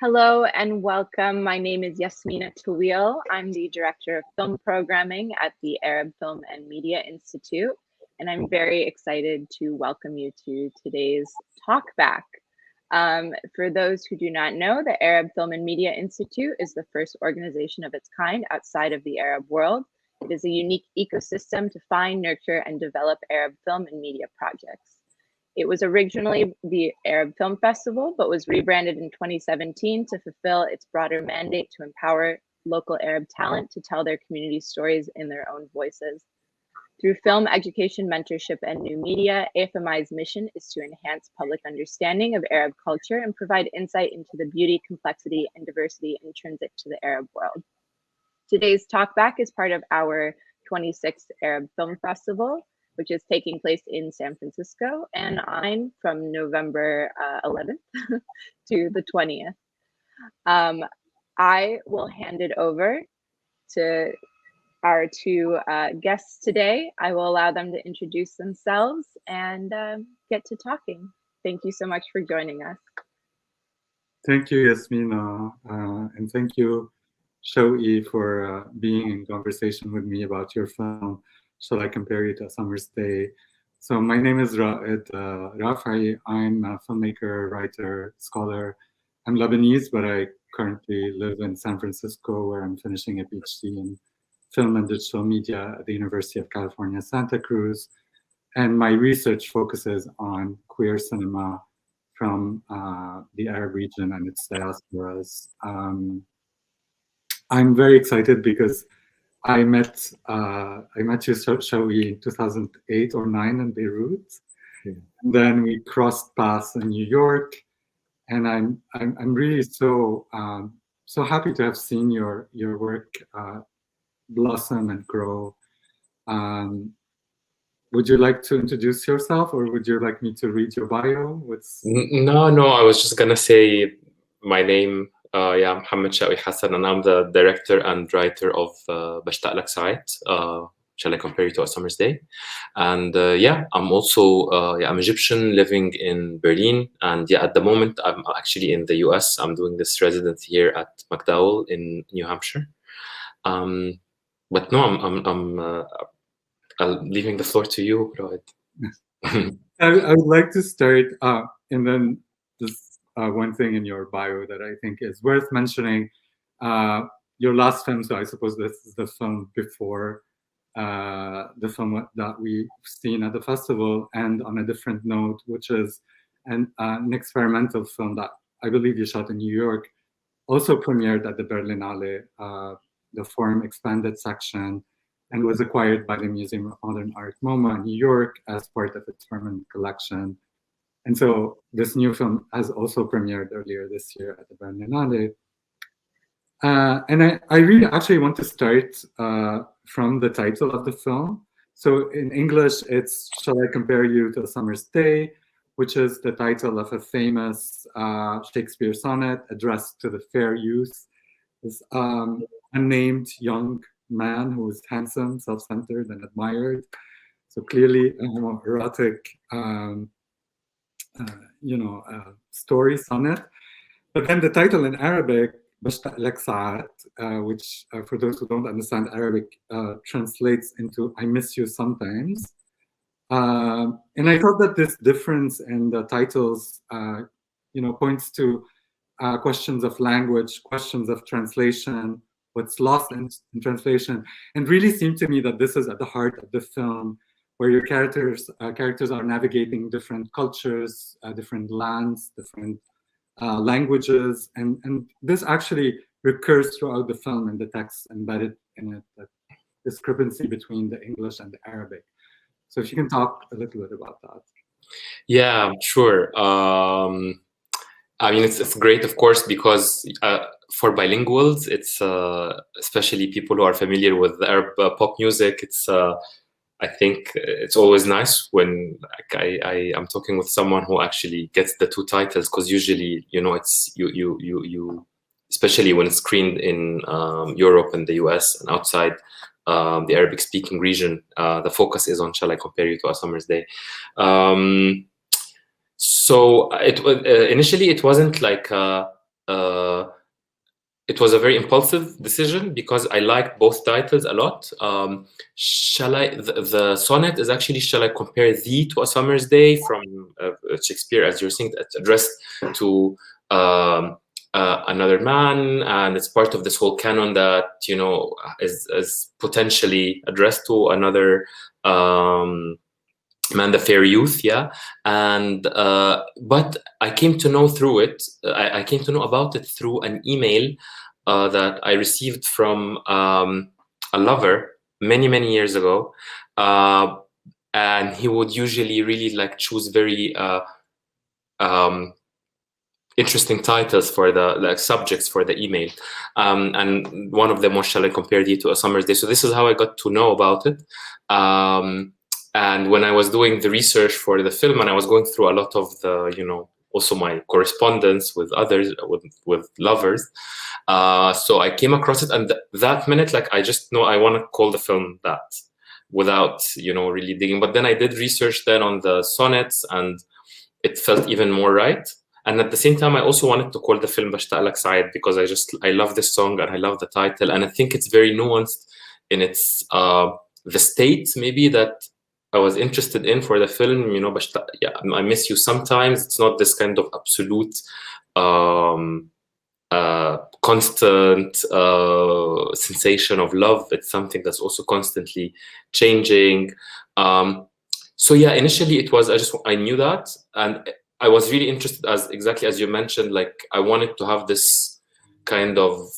Hello and welcome. My name is Yasmina Tawil. I'm the Director of Film Programming at the Arab Film and Media Institute, and I'm very excited to welcome you to today's talkback. For those who do not know, the Arab Film and Media Institute is the first organization of its kind outside of the Arab world. It is a unique ecosystem to find, nurture, and develop Arab film and media projects. It was originally the Arab Film Festival, but was rebranded in 2017 to fulfill its broader mandate to empower local Arab talent to tell their community stories in their own voices. Through film education, mentorship, and new media, AFMI's mission is to enhance public understanding of Arab culture and provide insight into the beauty, complexity, and diversity intrinsic to the Arab world. Today's talkback is part of our 26th Arab Film Festival, which is taking place in San Francisco, and I'm from November 11th to the 20th. I will hand it over to our two guests today. I will allow them to introduce themselves and get to talking. Thank you so much for joining us. Thank you, Yasmina, and thank you, Shawky, for being in conversation with me about your film, Shall I Compare You to a Summer's Day? So my name is Raed Raefi. I'm a filmmaker, writer, scholar. I'm Lebanese, but I currently live in San Francisco, where I'm finishing a PhD in film and digital media at the University of California, Santa Cruz. And my research focuses on queer cinema from the Arab region and its diasporas. I'm very excited because I met you, Shawky, in 2008 or 9 in Beirut. Yeah. And then we crossed paths in New York, and I'm really so happy to have seen your work blossom and grow. Would you like to introduce yourself, or would you like me to read your bio? No, I was just gonna say my name. Mohammad Shawky Hassan, and I'm the director and writer of Bashtaq Lak Saat, Shall I Compare You to a Summer's Day? And I'm also I'm Egyptian living in Berlin, and at the moment I'm actually in the US. I'm doing this residency here at McDowell in New Hampshire. But no, I'm leaving the floor to you, Raed. I would like to start, and then just one thing in your bio that I think is worth mentioning. Your last film, so I suppose this is the film before the film that we've seen at the festival, and on a different note, which is an experimental film that I believe you shot in New York, also premiered at the Berlinale, the Forum Expanded section, and was acquired by the Museum of Modern Art, MoMA, in New York as part of its permanent collection. And so this new film has also premiered earlier this year at the Berlinale. And I really actually want to start from the title of the film. So in English, it's Shall I Compare You to a Summer's Day, which is the title of a famous Shakespeare sonnet addressed to the fair youth. This unnamed young man who is handsome, self-centered, and admired. So clearly a homoerotic story, sonnet. But then the title in Arabic, Bashtaq Lak Saat, which for those who don't understand Arabic, translates into I miss you sometimes. And I thought that this difference in the titles points to questions of language, questions of translation, what's lost in translation, and really seemed to me that this is at the heart of the film, where your characters are navigating different cultures, different lands, different languages, and this actually recurs throughout the film, and the text embedded in it, that discrepancy between the English and the Arabic. So if you can talk a little bit about that. Yeah, sure. I mean, it's great, of course, because for bilinguals, it's especially people who are familiar with Arab pop music. It's I think it's always nice when I'm talking with someone who actually gets the two titles, because usually, it's you especially when it's screened in Europe and the US and outside the Arabic-speaking region, the focus is on Shall I Compare You to a Summer's Day. So it was initially it wasn't like it was a very impulsive decision because I liked both titles a lot. The sonnet is actually Shall I Compare Thee to a Summer's Day from Shakespeare, as you're saying. It's addressed to another man, and it's part of this whole canon that, you know, is potentially addressed to another man, the fair youth, yeah. And but I came to know through it. I came to know about it through an email that I received from a lover many years ago, and he would usually really like choose very interesting titles for the like subjects for the email, and one of them was Shall I Compare Thee to a Summer's Day. So this is how I got to know about it. And when I was doing the research for the film, and I was going through a lot of the, you know, also my correspondence with others, with lovers, so I came across it, and that minute, like, I just know I want to call the film that, without, you know, really digging. But then I did research then on the sonnets, and it felt even more right. And at the same time, I also wanted to call the film Bashtaq Lak Saeed, because I love this song and I love the title, and I think it's very nuanced in its the state maybe that I was interested in for the film. You know, yeah, I miss you sometimes. It's not this kind of absolute constant sensation of love. It's something that's also constantly changing. So yeah, initially it was, I knew that, and I was really interested, as exactly as you mentioned, like I wanted to have this kind of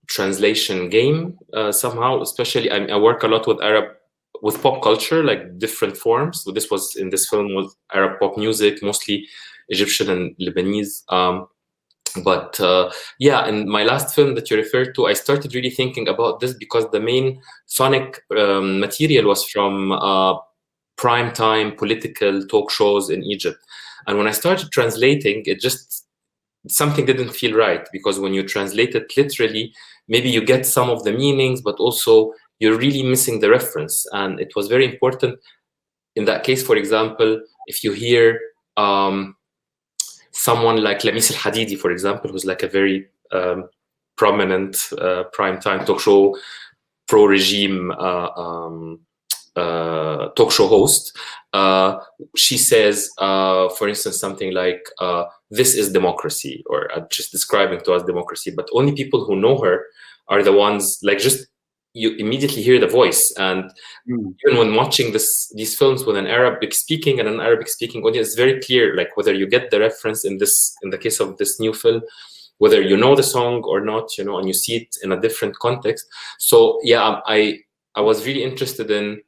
translation game somehow. Especially, I work a lot with pop culture, like different forms. So this was, in this film, was Arab pop music, mostly Egyptian and Lebanese. But yeah, in my last film that you referred to, I started really thinking about this because the main sonic material was from primetime political talk shows in Egypt. And when I started translating, something didn't feel right, because when you translate it literally, maybe you get some of the meanings, but also you're really missing the reference. And it was very important in that case. For example, if you hear someone like Lamis Al-Hadidi, for example, who's like a very prominent primetime talk show, pro-regime talk show host, she says, for instance, something like, this is democracy, or just describing to us democracy. But only people who know her are the ones, like, just you immediately hear the voice. And even when watching these films with an Arabic speaking and an Arabic speaking audience, it's very clear, like, whether you get the reference in the case of this new film, whether you know the song or not, you know, and you see it in a different context. So yeah, I was really interested in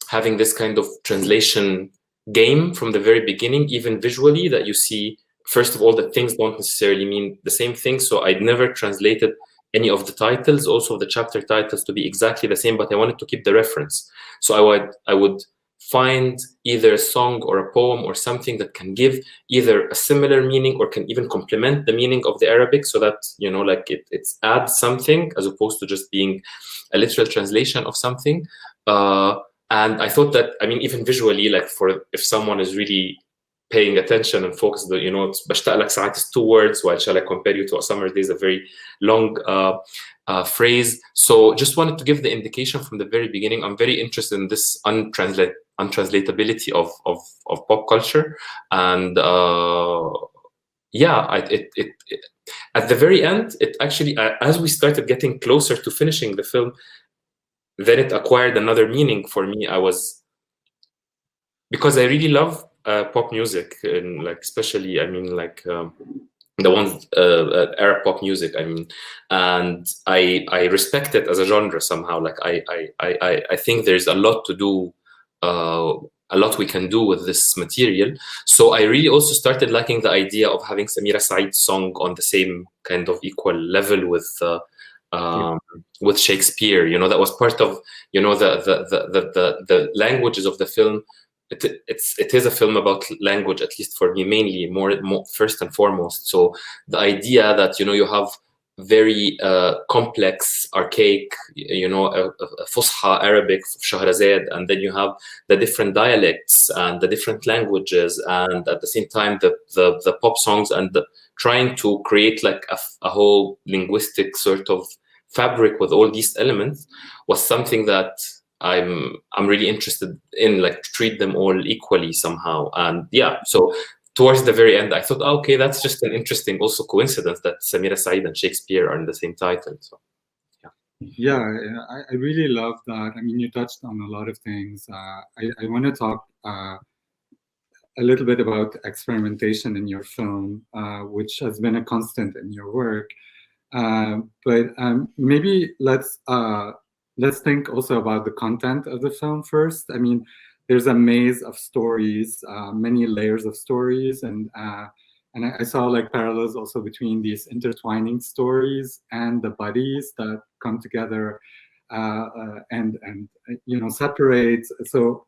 having this kind of translation game from the very beginning, even visually, that you see, first of all, that things don't necessarily mean the same thing. So I'd never translated any of the titles, also the chapter titles, to be exactly the same, but I wanted to keep the reference. So I would find either a song or a poem or something that can give either a similar meaning or can even complement the meaning of the Arabic, so that, you know, like it adds something as opposed to just being a literal translation of something. And I thought that, I mean, even visually, like, if someone is really paying attention and focused, you know, Bashtaq Lak Saeed is 2 words, while Shall I Compare You to a Summer Day is a very long phrase. So just wanted to give the indication from the very beginning. I'm very interested in this untranslatability of pop culture. And yeah, at the very end, it actually, as we started getting closer to finishing the film, then it acquired another meaning for me. Because I really love pop music, and like, especially, I mean, like the ones Arab pop music, I mean, and I respect it as a genre somehow. Like I think there's a lot to do, a lot we can do with this material. So I really also started liking the idea of having Samira Said's song on the same kind of equal level with Shakespeare. You know, that was part of, you know, the languages of the film. It is a film about language, at least for me, mainly, more first and foremost. So the idea that, you know, you have very complex, archaic, you know, a Fusha Arabic of Scheherazade, and then you have the different dialects and the different languages, and at the same time the pop songs, and trying to create like a whole linguistic sort of fabric with all these elements was something that I'm really interested in, like to treat them all equally somehow. And yeah, so towards the very end, I thought, oh, okay, that's just an interesting also coincidence that Samira Said and Shakespeare are in the same title. So yeah, I really love that. I mean, you touched on a lot of things. I want to talk a little bit about experimentation in your film, which has been a constant in your work. But maybe let's think also about the content of the film first. I mean, there's a maze of stories, many layers of stories, and I saw like parallels also between these intertwining stories and the bodies that come together and you know, separate. So,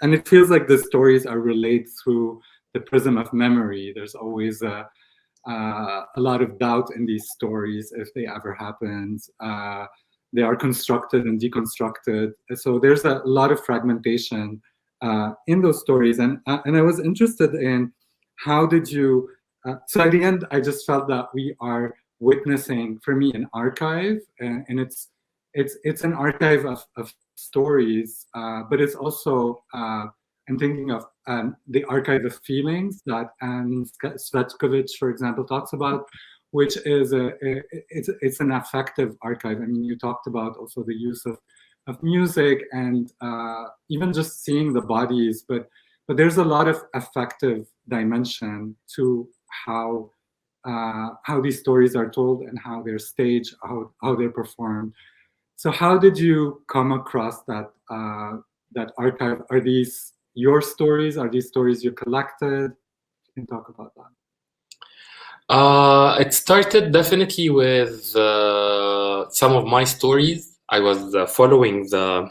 and it feels like the stories are relayed through the prism of memory. There's always a lot of doubt in these stories if they ever happened. They are constructed and deconstructed. So there's a lot of fragmentation in those stories. And I was interested in how did you, so at the end, I just felt that we are witnessing, for me, an archive, and it's an archive of stories, but it's also, I'm thinking of the archive of feelings that Anne Svetkovich, for example, talks about, which is it's an affective archive. I mean, you talked about also the use of music and even just seeing the bodies, but there's a lot of affective dimension to how these stories are told and how they're staged, how they're performed. So how did you come across that that archive? Are these your stories? Are these stories you collected? You can talk about that. It started definitely with some of my stories. I was following the,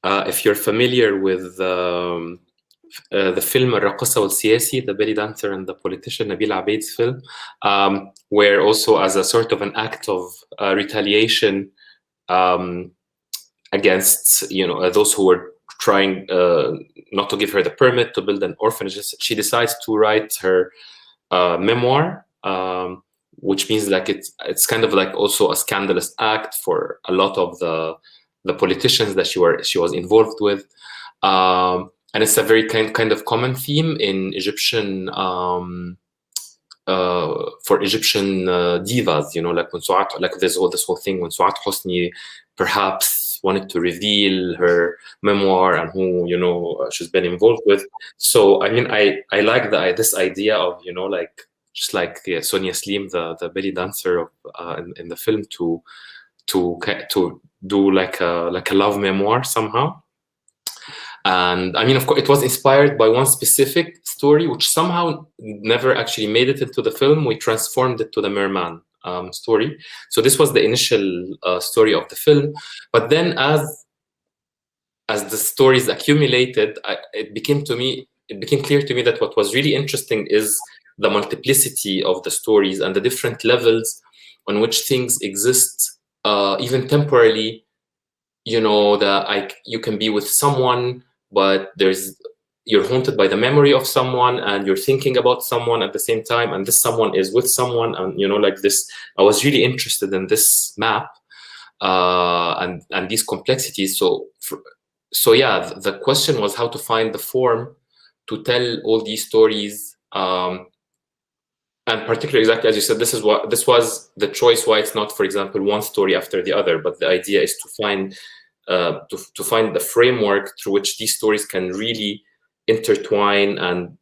if you're familiar with the film الراقصة والسياسي, the belly dancer and the politician, Nabil Abeid's film, where also as a sort of an act of retaliation against, you know, those who were trying not to give her the permit to build an orphanage, she decides to write her memoir, which means like it's kind of like also a scandalous act for a lot of the politicians that she was involved with, and it's a very kind of common theme in Egyptian for Egyptian divas, you know, like when Suat, like this whole thing when Suat Hosni perhaps wanted to reveal her memoir and who, you know, she's been involved with. So I mean, I like this idea of, you know, like just like Sonia Slim, the belly dancer of, in the film, to do like a love memoir somehow. And I mean, of course, it was inspired by one specific story, which somehow never actually made it into the film. We transformed it to the Merman story. So this was the initial story of the film. But then as the stories accumulated, it became clear to me that what was really interesting is the multiplicity of the stories and the different levels on which things exist, even temporarily. You know, you can be with someone, but you're haunted by the memory of someone, and you're thinking about someone at the same time, and this someone is with someone, and you know, like this. I was really interested in this map and these complexities. So yeah, the question was how to find the form to tell all these stories, and particularly, exactly as you said, this was the choice why it's not, for example, one story after the other, but the idea is to find the framework through which these stories can really intertwine, and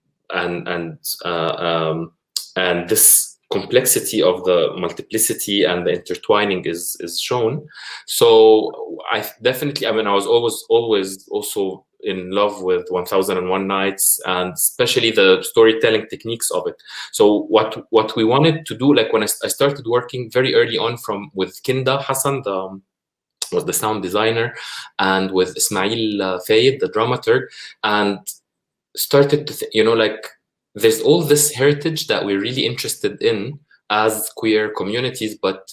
this complexity of the multiplicity and the intertwining is shown. So I definitely, I mean, I was always also in love with 1001 Nights, and especially the storytelling techniques of it. So what we wanted to do, like when I started working very early on with Kinda Hassan, was the sound designer, and with Ismail Fayed, the dramaturg, and started to you know, like there's all this heritage that we're really interested in as queer communities, but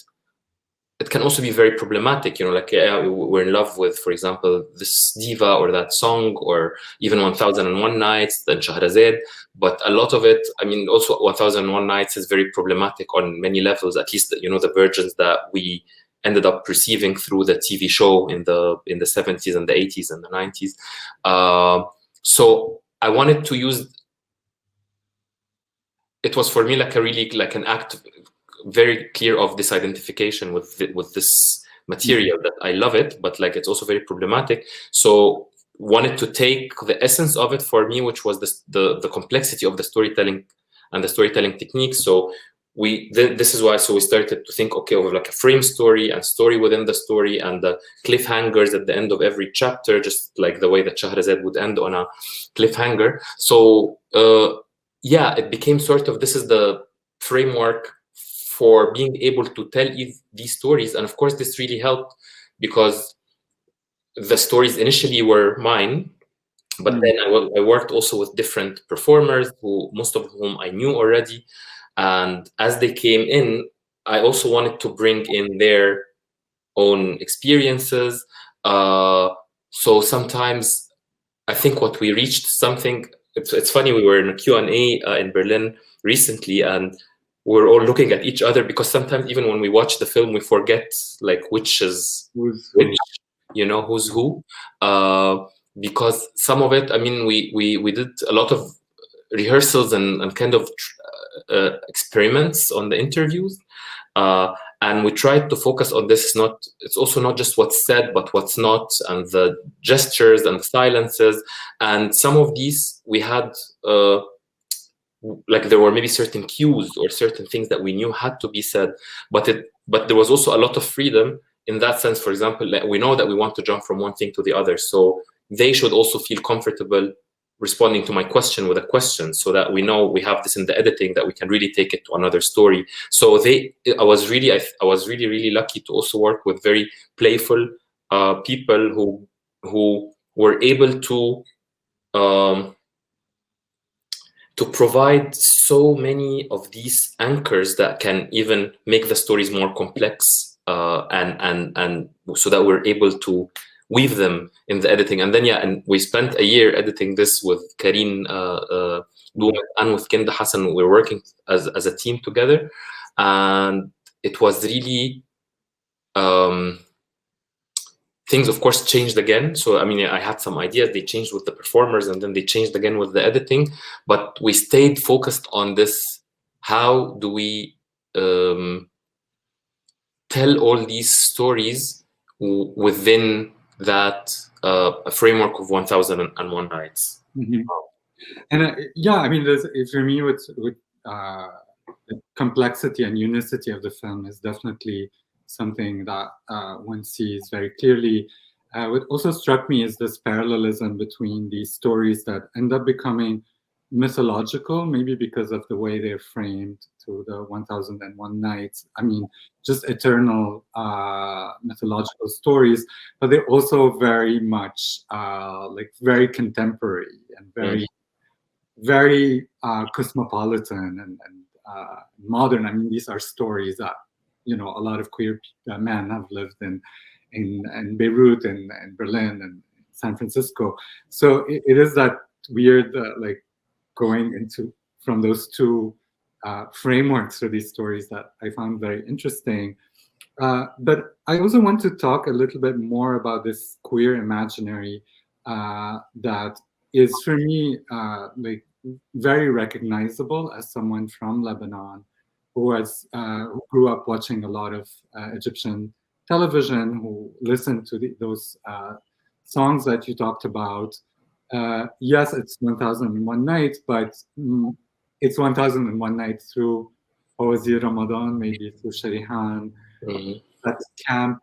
it can also be very problematic, you know, like we're in love with, for example, this diva or that song, or even 1001 Nights and Scheherazade. But a lot of it, I mean, also 1001 Nights is very problematic on many levels, at least, you know, the versions that we ended up receiving through the TV show in the 70s and the 80s and the 90s. So I wanted to use, it was for me like a really, like an act very clear of this identification with this material, that I love it, but like it's also very problematic. So wanted to take the essence of it for me, which was the complexity of the storytelling and the storytelling technique. So this is why, so we started to think, okay, of like a frame story and story within the story, and the cliffhangers at the end of every chapter, just like the way that Scheherazade would end on a cliffhanger. So yeah, it became sort of, this is the framework for being able to tell these stories. And of course, this really helped because the stories initially were mine, but then I worked also with different performers, who most of whom I knew already. And as they came in, I also wanted to bring in their own experiences. So sometimes I think what we reached something, it's funny, we were in a Q&A in Berlin recently, and we're all looking at each other, because sometimes even when we watch the film, we forget like which is which, you know, who's who. Because some of it, I mean, we did a lot of rehearsals and kind of experiments on the interviews, and we tried to focus on this. It's also not just what's said, but what's not, and the gestures and the silences. And some of these we had like there were maybe certain cues or certain things that we knew had to be said, but there was also a lot of freedom in that sense. For example, we know that we want to jump from one thing to the other, so they should also feel comfortable responding to my question with a question, so that we know we have this in the editing, that we can really take it to another story. So I was really lucky to also work with very playful people who were able to provide so many of these anchors that can even make the stories more complex, and so that we're able to weave them in the editing. And then, yeah, and we spent a year editing this with Karine and with Kenda Hassan. We're working as a team together, and it was really things, of course, changed again. So I mean, I had some ideas, they changed with the performers, and then they changed again with the editing, but we stayed focused on this. How do we tell all these stories within that a framework of 1001 Nights? Mm-hmm. And yeah, I mean, for me, with the complexity and unicity of the film is definitely something that one sees very clearly. What also struck me is this parallelism between these stories that end up becoming mythological, maybe because of the way they're framed to the 1001 Nights. I mean, just eternal mythological stories, but they're also very much like very contemporary and very cosmopolitan and modern. I mean, these are stories that, you know, a lot of queer men have lived in Beirut and Berlin and San Francisco. So it is that weird like going into from those two frameworks for these stories that I found very interesting. But I also want to talk a little bit more about this queer imaginary that is for me like very recognizable as someone from Lebanon who grew up watching a lot of Egyptian television, who listened to those songs that you talked about. Yes, it's 1001 Nights, but it's 1001 Nights through Ozi Ramadan, maybe through Sharihan, that camp,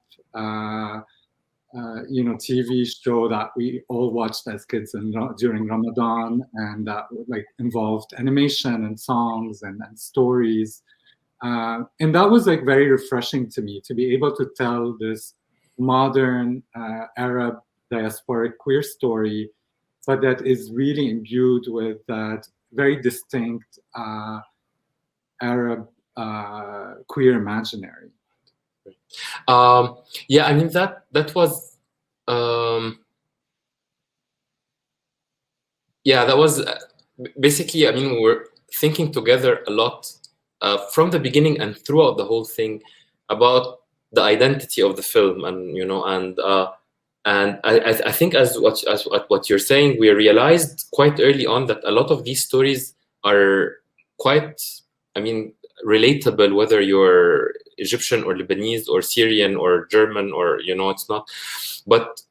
you know, TV show that we all watched as kids during Ramadan, and that like involved animation and songs and stories. And that was like very refreshing to me, to be able to tell this modern Arab diasporic queer story, but that is really imbued with that very distinct Arab queer imaginary. Yeah, I mean that was yeah, that was basically, I mean, we were thinking together a lot from the beginning and throughout the whole thing about the identity of the film, and you know, and I think as what you're saying, we realized quite early on that a lot of these stories are quite, I mean, relatable, whether you're Egyptian or Lebanese or Syrian or German, or you know, it's not. But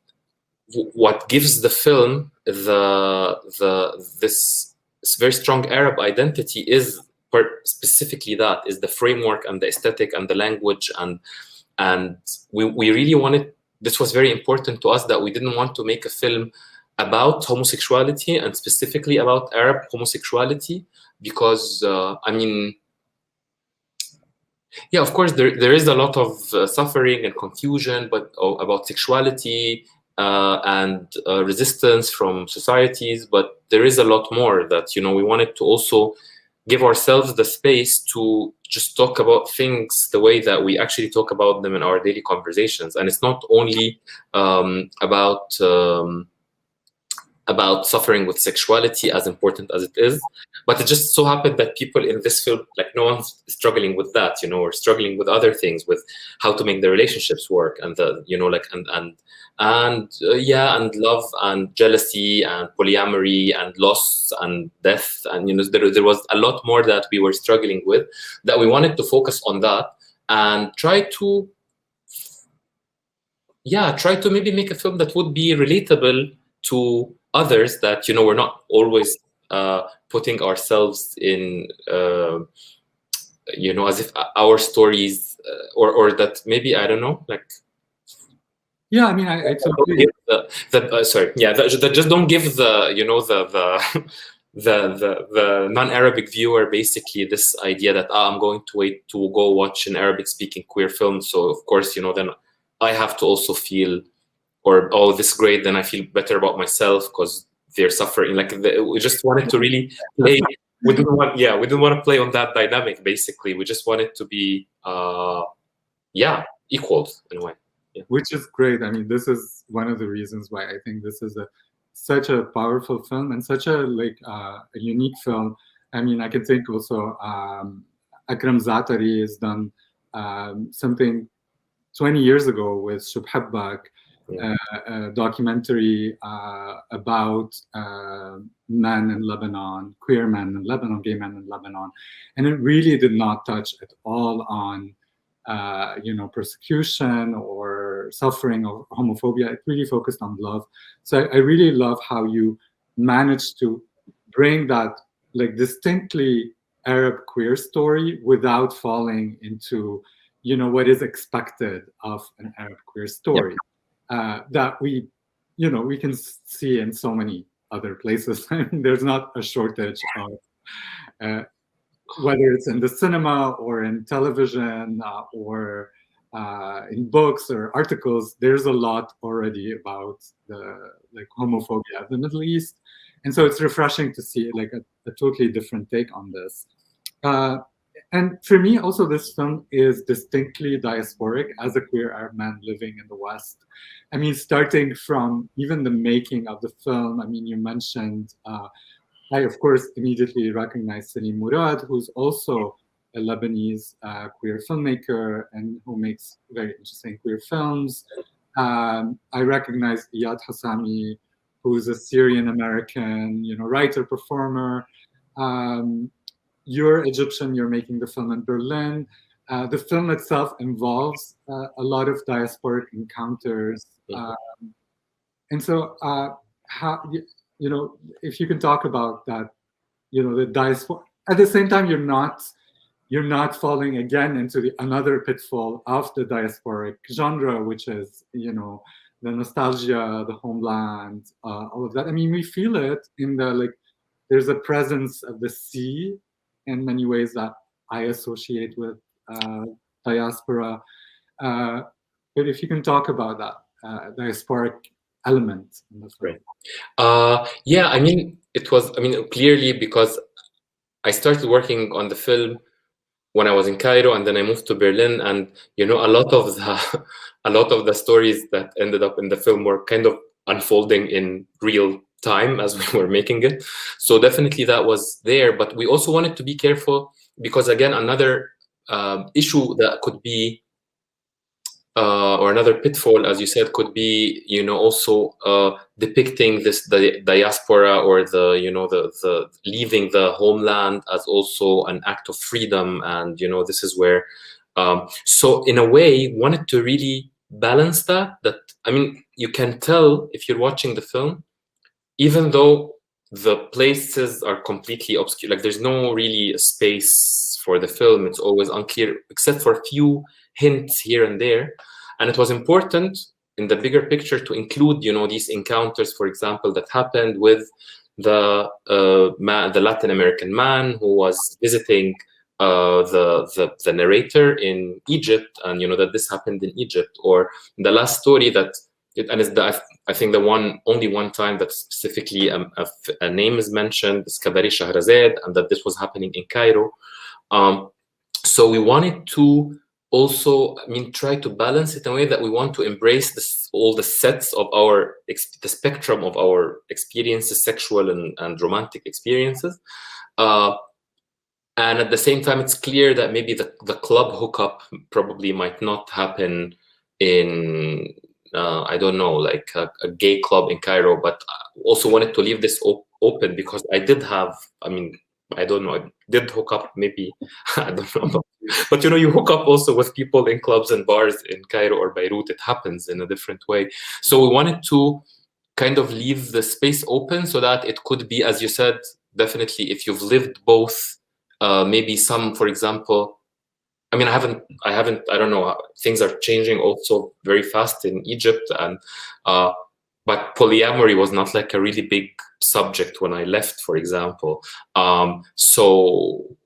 what gives the film this very strong Arab identity is specifically that is the framework and the aesthetic and the language, and we really wanted, this was very important to us, that we didn't want to make a film about homosexuality and specifically about Arab homosexuality, because I mean, yeah, of course there is a lot of suffering and confusion, but about sexuality and resistance from societies, but there is a lot more that, you know, we wanted to also give ourselves the space to just talk about things the way that we actually talk about them in our daily conversations. And it's not only about suffering with sexuality, as important as it is, but it just so happened that people in this film, like, no one's struggling with that, you know, or struggling with other things, with how to make the relationships work, and the, you know, like, yeah, and love and jealousy and polyamory and loss and death, and, you know, there was a lot more that we were struggling with, that we wanted to focus on that and try to maybe make a film that would be relatable to others, that, you know, we're not always putting ourselves in, you know, as if our stories, or that maybe, I don't know, like, yeah, I mean, I totally sorry, yeah, that just don't give the, you know, the non-Arabic viewer basically this idea that I'm going to wait to go watch an Arabic speaking queer film, so of course, you know, then I have to also feel, or, oh, this is great, then I feel better about myself because they're suffering. Like, we just wanted to really play. We didn't want to play on that dynamic. Basically, we just wanted to be, equals in a way. Yeah. Which is great. I mean, this is one of the reasons why I think this is such a powerful film and such a a unique film. I mean, I can think also Akram Zatari has done something 20 years ago with Shubhabbak, a documentary about men in Lebanon, queer men in Lebanon, gay men in Lebanon, and it really did not touch at all on you know, persecution or suffering or homophobia. It really focused on love. So I really love how you managed to bring that, like, distinctly Arab queer story without falling into, you know, what is expected of an Arab queer story. That we, you know, we can see in so many other places. I mean, there's not a shortage of whether it's in the cinema or in television or in books or articles. There's a lot already about the homophobia of the Middle East, and so it's refreshing to see like a totally different take on this. And for me, also, this film is distinctly diasporic as a queer Arab man living in the West. I mean, starting from even the making of the film. I mean, you mentioned, I, of course, immediately recognized Salim Murad, who's also a Lebanese queer filmmaker and who makes very interesting queer films. I recognized Iyad Hassami, who's a Syrian-American, you know, writer, performer. You're Egyptian, you're making the film in Berlin. The film itself involves a lot of diasporic encounters. And so how, you know, if you can talk about that, you know, the diaspora, at the same time, you're not falling again into another pitfall of the diasporic genre, which is, you know, the nostalgia, the homeland, all of that. I mean, we feel it in the, like, there's a presence of the sea in many ways that I associate with diaspora. But if you can talk about that diasporic element in the film. Right. Yeah, I mean, it was, I mean, clearly because I started working on the film when I was in Cairo, and then I moved to Berlin, and you know, a lot of the stories that ended up in the film were kind of unfolding in real time as we were making it. So definitely that was there, but we also wanted to be careful because, again, another issue that could be or another pitfall, as you said, could be, you know, also depicting the diaspora, or the leaving the homeland as also an act of freedom. And, you know, this is where, so in a way, wanted to really balance that. I mean, you can tell if you're watching the film, even though the places are completely obscure, like there's no really space for the film, it's always unclear, except for a few hints here and there. And it was important in the bigger picture to include, you know, these encounters, for example, that happened with the Latin American man who was visiting the narrator in Egypt, and, you know, that this happened in Egypt. Or the last story that, and it's I think the only one time that specifically a name is mentioned, is Cabaret Scheherazade, and that this was happening in Cairo. So we wanted to also, I mean, try to balance it in a way that we want to embrace all the sets of the spectrum of our experiences, sexual and romantic experiences. And at the same time, it's clear that maybe the club hookup probably might not happen in, I don't know, like a gay club in Cairo, but I also wanted to leave this open because I did have, I mean, I don't know, I did hook up maybe, I don't know, but you know, you hook up also with people in clubs and bars in Cairo or Beirut. It happens in a different way. So we wanted to kind of leave the space open so that it could be, as you said, definitely if you've lived both, maybe some, for example, I mean, I don't know, things are changing also very fast in Egypt, and but polyamory was not like a really big subject when I left, for example. So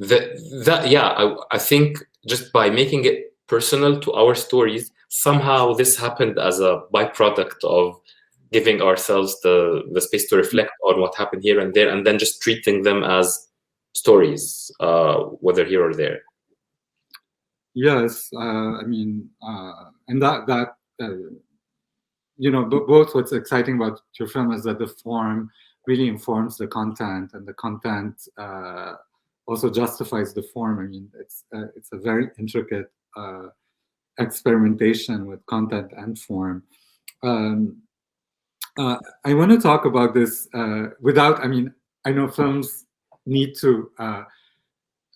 I think just by making it personal to our stories, somehow this happened as a byproduct of giving ourselves the space to reflect on what happened here and there, and then just treating them as stories, whether here or there. Yes, I mean, and that you know, both what's exciting about your film is that the form really informs the content, and the content also justifies the form. I mean, it's a very intricate experimentation with content and form. I want to talk about this without, I mean, I know films need to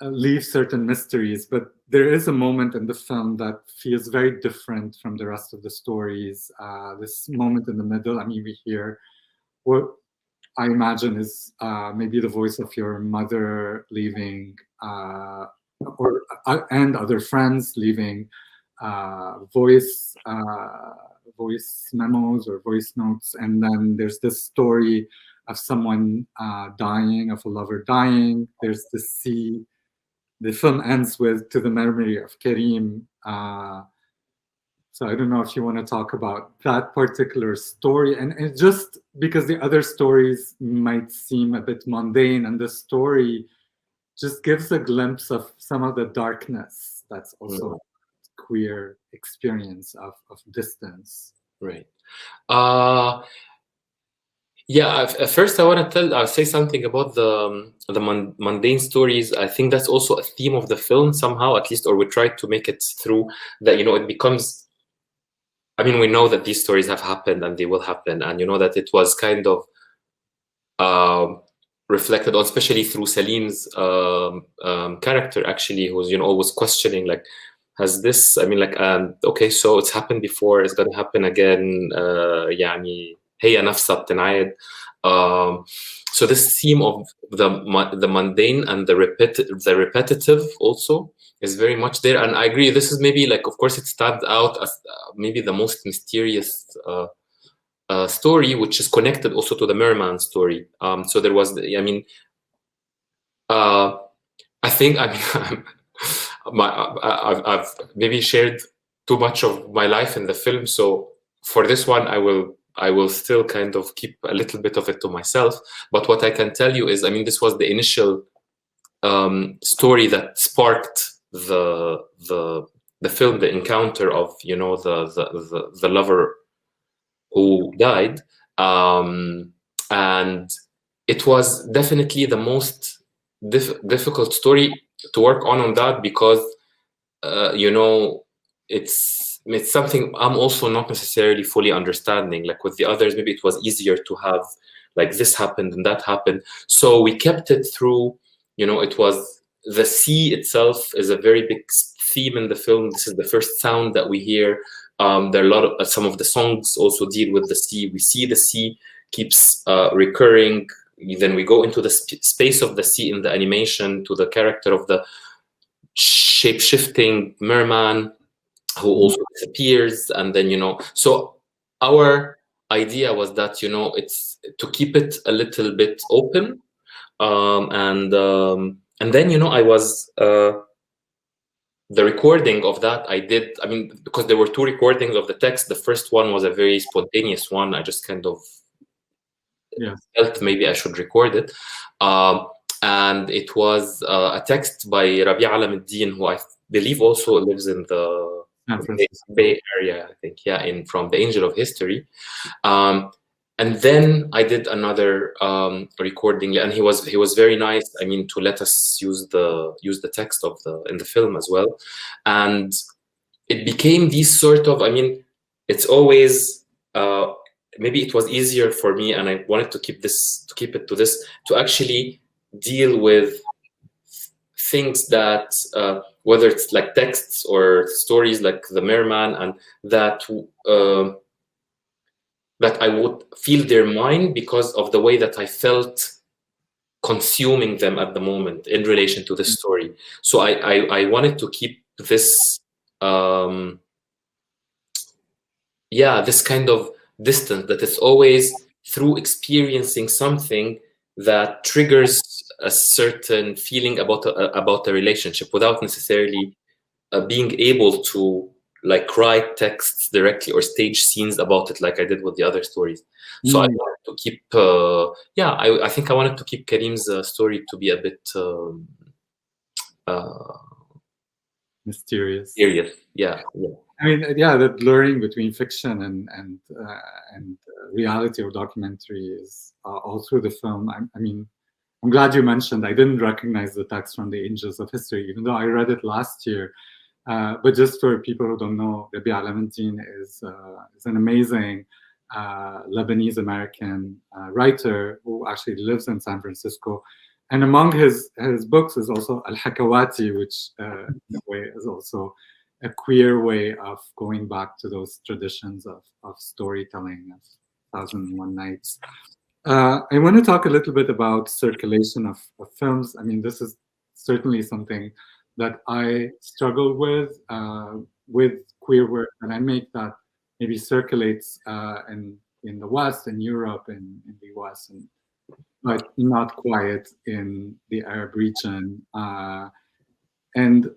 leave certain mysteries, but there is a moment in the film that feels very different from the rest of the stories. This moment in the middle, I mean, we hear what I imagine is maybe the voice of your mother leaving, and other friends leaving voice memos or voice notes, and then there's this story of someone dying, of a lover dying. There's the sea. The film ends with "To the Memory of Karim." So I don't know if you want to talk about that particular story, and just because the other stories might seem a bit mundane, and the story just gives a glimpse of some of the darkness that's also a queer experience of distance. Right. Yeah, first I'll say something about the mundane stories. I think that's also a theme of the film somehow, at least, or we tried to make it through that, you know, it becomes, I mean, we know that these stories have happened and they will happen, and you know that it was kind of reflected on, especially through Salim's character, actually, who's, you know, always questioning, like, has this, I mean, like, okay, so it's happened before, it's gonna happen again, يعني هي نفسها بتنعاد. So this theme of the mundane and the repetitive also is very much there, and I agree. This is maybe, like, of course, it stands out as maybe the most mysterious story, which is connected also to the Merman story. So there was, I mean, I think, I mean, I've maybe shared too much of my life in the film, so for this one, I will still kind of keep a little bit of it to myself. But what I can tell you is, I mean, this was the initial story that sparked the film, the encounter of, you know, the lover who died, and it was definitely the most difficult story to work on that, because you know, it's something I'm also not necessarily fully understanding. Like with the others, maybe it was easier to have like this happened and that happened. So we kept it through, you know, it was the sea itself is a very big theme in the film. This is the first sound that we hear. There are a lot of some of the songs also deal with the sea. We see the sea keeps recurring. Then we go into the space of the sea in the animation, to the character of the shape-shifting merman who also disappears. And then, you know, so our idea was that, you know, it's to keep it a little bit open. And then, you know, I was the recording of that I did, I mean, because there were 2 recordings of the text. The first one was a very spontaneous one. I just kind of felt maybe I should record it. And it was a text by Rabi Alamuddin, who I believe also lives in the Bay Area, I think, yeah, from the Angel of History. And then I did another recording, and he was very nice. I mean, to let us use the text of in the film as well, and it became these sort of. I mean, it's always maybe it was easier for me, and I wanted to keep it to this, to actually deal with things that whether it's like texts or stories like the Merman, and that that I would feel their mind because of the way that I felt consuming them at the moment in relation to the story. So I wanted to keep this this kind of distance, that it's always through experiencing something that triggers a certain feeling about a relationship, without necessarily being able to like write texts directly or stage scenes about it like I did with the other stories. So I wanted to keep I think I wanted to keep Karim's story to be a bit mysterious. Yeah. I mean, yeah, the blurring between fiction and reality or documentary is all through the film. I mean, I'm glad you mentioned. I didn't recognize the text from the Angels of History, even though I read it last year. But just for people who don't know, Rabi Alamuddin is an amazing Lebanese-American writer who actually lives in San Francisco. And among his books is also Al-Hakawati, which in a way is also a queer way of going back to those traditions of storytelling, of 1001 Nights. I want to talk a little bit about circulation of films. I mean, this is certainly something that I struggle with queer work that I make that maybe circulates in the West, in Europe, in the US, but not quite in the Arab region. And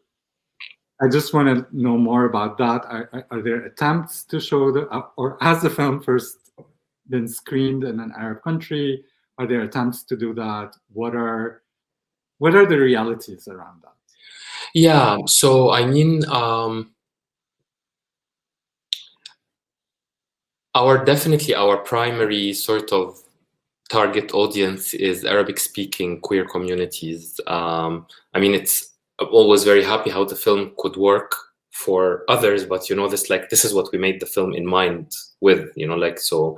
I just want to know more about that. Are there attempts to show or has the film first been screened in an Arab country? Are there attempts to do that? What are the realities around that? Yeah, so I mean, our primary sort of target audience is Arabic-speaking queer communities. I mean, I'm always very happy how the film could work for others, but you know, this is what we made the film in mind with, you know, like, so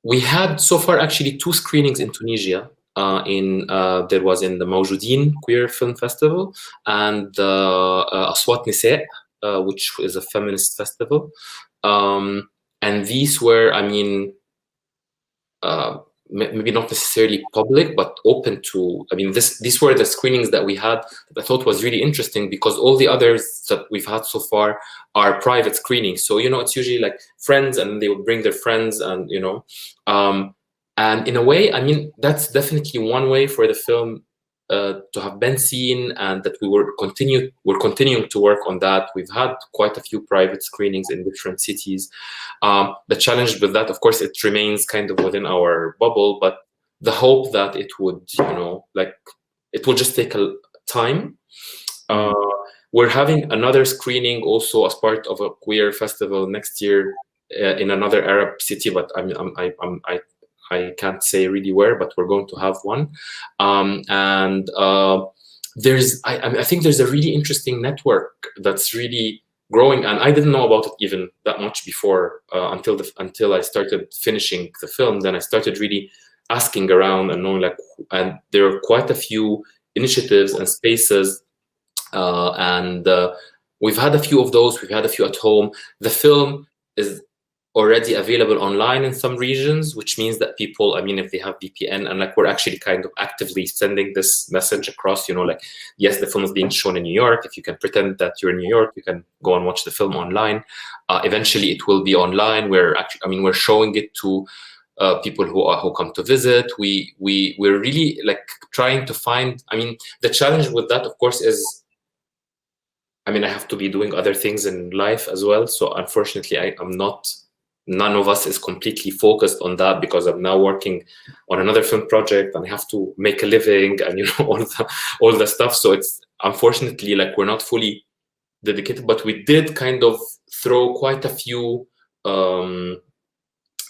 we had so far actually 2 screenings in Tunisia. There was in the Mawjoudin Queer Film Festival and Aswat Nisa, which is a feminist festival. And these were, I mean, maybe not necessarily public, but open to, I mean, these were the screenings that we had that I thought was really interesting, because all the others that we've had so far are private screenings. So, you know, it's usually like friends and they would bring their friends and, you know, and in a way, I mean, that's definitely one way for the film to have been seen, and that we're continuing to work on that. We've had quite a few private screenings in different cities. The challenge with that, of course, it remains kind of within our bubble, but the hope that it would, you know, like it will just take a time. We're having another screening also as part of a queer festival next year in another Arab city, but I can't say really where, but we're going to have one. I think there's a really interesting network that's really growing, and I didn't know about it even that much before until I started finishing the film. Then I started really asking around and knowing, like, and there are quite a few initiatives and spaces, and we've had a few of those. We've had a few at home. The film is already available online in some regions, which means that people, I mean, if they have VPN, and like we're actually kind of actively sending this message across, you know, like, yes, the film is being shown in New York. If you can pretend that you're in New York, you can go and watch the film online. Eventually it will be online. We're actually, I mean, we're showing it to people who come to visit. We're really like trying to find, I mean, the challenge with that, of course, is, I mean, I have to be doing other things in life as well. So unfortunately, none of us is completely focused on that, because I'm now working on another film project and I have to make a living and, you know, all the stuff. So it's unfortunately like we're not fully dedicated, but we did kind of throw quite a few,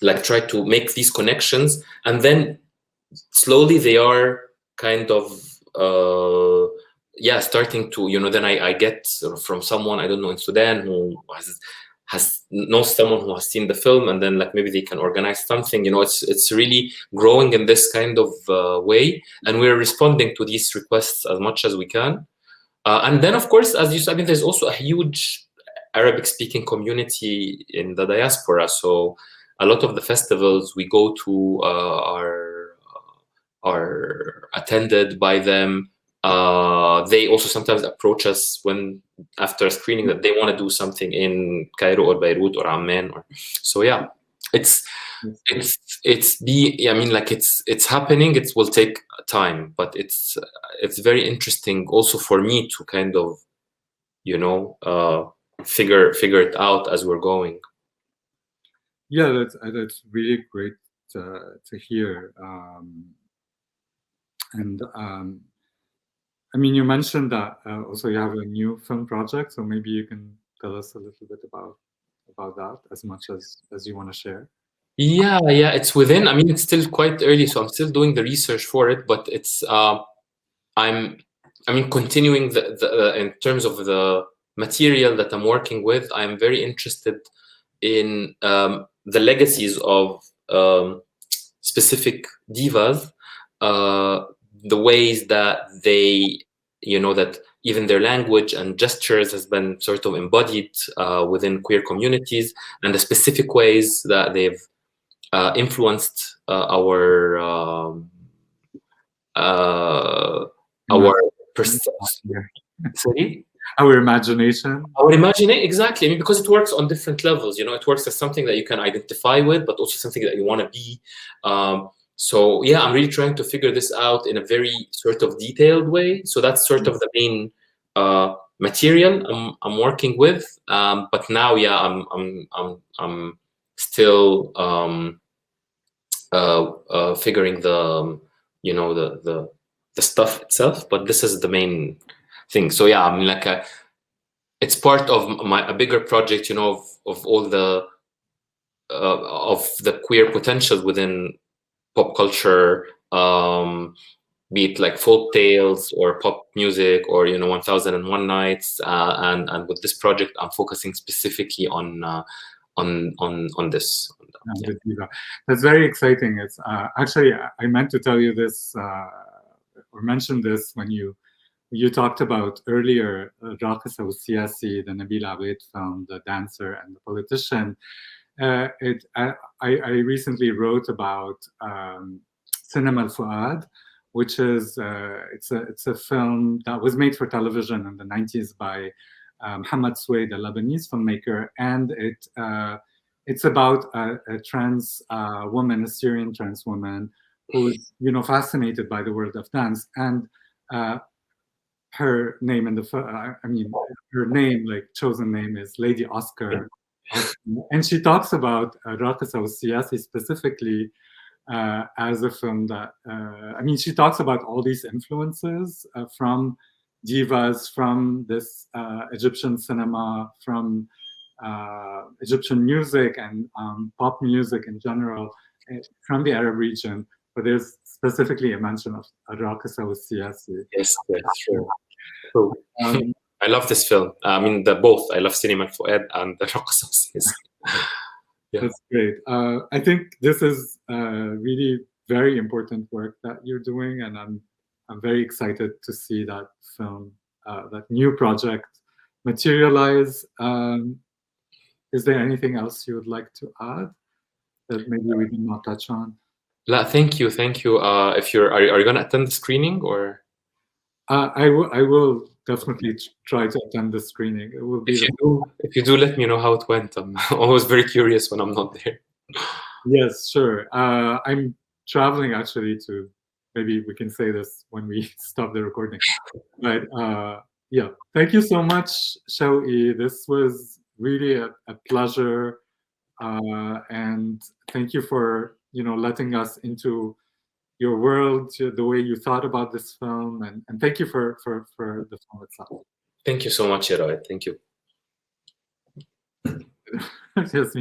like try to make these connections, and then slowly they are kind of, yeah, starting to, you know, then I get from someone, I don't know, in Sudan who knows someone who has seen the film, and then like maybe they can organize something, you know. It's really growing in this kind of way, and we're responding to these requests as much as we can. And then, of course, as you said, I mean, there's also a huge Arabic-speaking community in the diaspora. So a lot of the festivals we go to are attended by them. They also sometimes approach us when after a screening that they want to do something in Cairo or Beirut or Amman. So yeah, I mean, like it's happening. It will take time, but it's very interesting also for me to kind of, you know, figure it out as we're going. Yeah, that's really great to hear. I mean, you mentioned that also you have a new film project, so maybe you can tell us a little bit about that, as much as you want to share. Yeah, it's within. I mean, it's still quite early, so I'm still doing the research for it. But it's I mean, continuing the in terms of the material that I'm working with. I'm very interested in the legacies of specific divas. The ways that they, you know, that even their language and gestures has been sort of embodied within queer communities, and the specific ways that they've influenced our sorry? Our imagination. Exactly. I mean, because it works on different levels. You know, it works as something that you can identify with, but also something that you want to be. So yeah, I'm really trying to figure this out in a very sort of detailed way. So that's sort of the main material I'm working with. But now, yeah, I'm still figuring the, you know, the stuff itself. But this is the main thing. So yeah, I mean, like it's part of a bigger project, you know, of all the queer potential within pop culture, be it like folk tales or pop music or, you know, 1001 Nights, and with this project I'm focusing specifically on this. Yeah. That's very exciting. It's actually, I meant to tell you this or mention this when you talked about earlier Raed Raefi, the Nabil Awaid film, The Dancer and the Politician. I recently wrote about Cinema al-Fuad, which is it's a film that was made for television in the 90s by Mohammad Shawky, a Lebanese filmmaker, and it's about a trans woman, a Syrian trans woman, who's, you know, fascinated by the world of dance, and her name in the I mean, her name, like chosen name, is Lady Oscar. And she talks about Raed Raefi specifically as a film that, I mean, she talks about all these influences from divas, from this Egyptian cinema, from Egyptian music and pop music in general, from the Arab region. But there's specifically a mention of الراقصة والسياسي. Yes, that's true. True. I love this film. I mean, both. I love Cinema Fuad and the الراقصة والسياسي. Yeah. That's great. I think this is really very important work that you're doing, and I'm very excited to see that film, that new project materialize. Is there anything else you would like to add that maybe we did not touch on? Thank you. If you're, are you going to attend the screening or? I will definitely try to attend the screening. It will be. If you do, let me know how it went. I'm always very curious when I'm not there. Yes, sure. I'm traveling actually to. Maybe we can say this when we stop the recording. But yeah, thank you so much, Shawky. This was really a pleasure, and thank you for letting us into your world, the way you thought about this film, and thank you for the film itself. Thank you so much, Raed. Thank you. Yes,